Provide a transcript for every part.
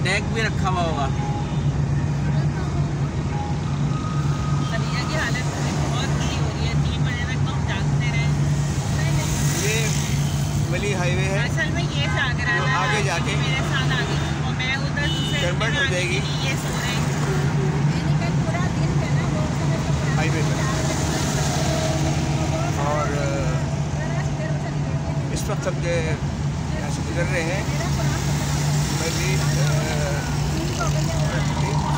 Deck भी रखा हुआ होगा। सरिया की हालत बहुत बुरी हो रही है। 3 बजे तक तो हम जागते रहे। ये वली हाईवे है, असल में ये जागरा जो आगे जाके मेरे साथ आ गई और मैं उधर दूसरे कन्वर्ट हो जाएगी ये सो रहे हैं। हाईवे पर। और इस वक्त हम जो यहाँ से गुजर रहे हैं मस्जिद से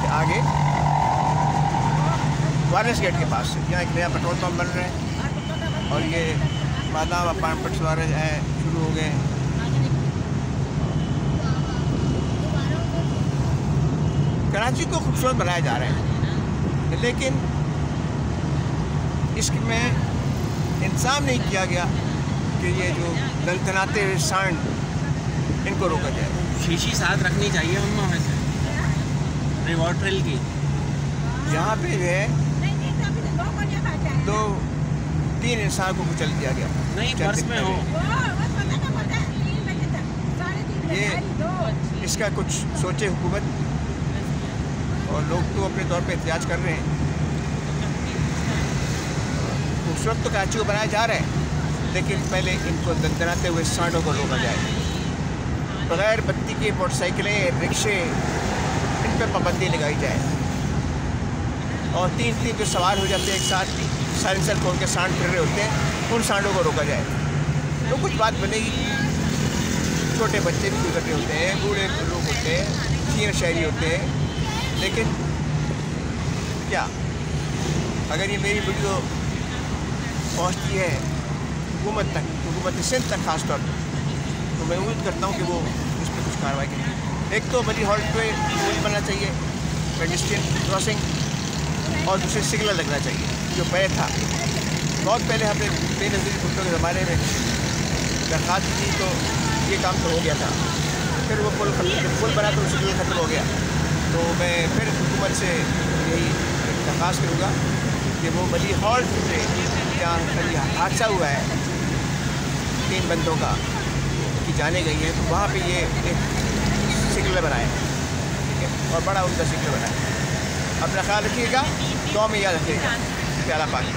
आगे वायरस गेट के पास से। यहाँ एक नया पेट्रोल पंप बन रहा है और ये बादाम अपार्टमेंट्स वाले हैं शुरू हो गए हैं। कराची को खूबसूरत बनाया जा रहा है, लेकिन इसमें इंतजाम नहीं किया गया कि ये जो दलदलाते हुए सांड इनको रोका जाए। शीशी साथ रखनी चाहिए अम्मा वैसे रिवॉर्ड ट्रेल की। यहाँ पे जो है 2-3 इंसान को कुचल दिया गया। नहीं पर्स में हो। ये इसका कुछ सोचे हुकूमत, और लोग तो अपने तौर पे एहतियाज कर रहे हैं। खूबसूरत तो कराची को बनाया जा रहा है, लेकिन पहले इनको दंदनाते हुए सांडों को रोका जाए। बगैर बत्ती के मोटरसाइकिलें, रिक्शे, इन पर पाबंदी लगाई जाए और 3-3 जो सवार हो जाते हैं एक साथ साइलेंसर खोल के सांड फिर रहे होते हैं, उन सांडों को रोका जाए तो कुछ बात बनेगी। छोटे बच्चे भी गुजर रहे होते हैं, बूढ़े लोग होते हैं, सीनियर शहरी होते हैं, लेकिन क्या अगर ये मेरी वीडियो पहुंचती है हुकूमत तक, हुकूमत सिंध तक खास तौर पर, तो मैं उम्मीद करता हूँ कि वो इस पर कुछ कार्रवाई करेगी। एक तो बड़ी हॉल्ट पे पुल बनना चाहिए, पेडेस्ट्रियन क्रॉसिंग, और दूसरे सिग्नल लगना चाहिए जो पहले था। बहुत पहले हमने बेनज़ीर भुट्टो के ज़माने में दरख्वास्त की तो ये काम तो हो गया था। फिर वो पुल बना तो सिग्नल ख़त्म हो गया। तो मैं फिर हुकूमत से यही दरख्वास्त करूँगा कि वो बड़ी हॉल्ट से जहाँ हादसा हुआ है 3 बंदों का कि जाने गई है, तो वहाँ पे ये एक सिग्नल बनाए, ठीक है, और बड़ा उनका सिग्नल बनाए। अपना ख्याल रखिएगा, दुआ में याद रखिएगा। प्यारा पानी।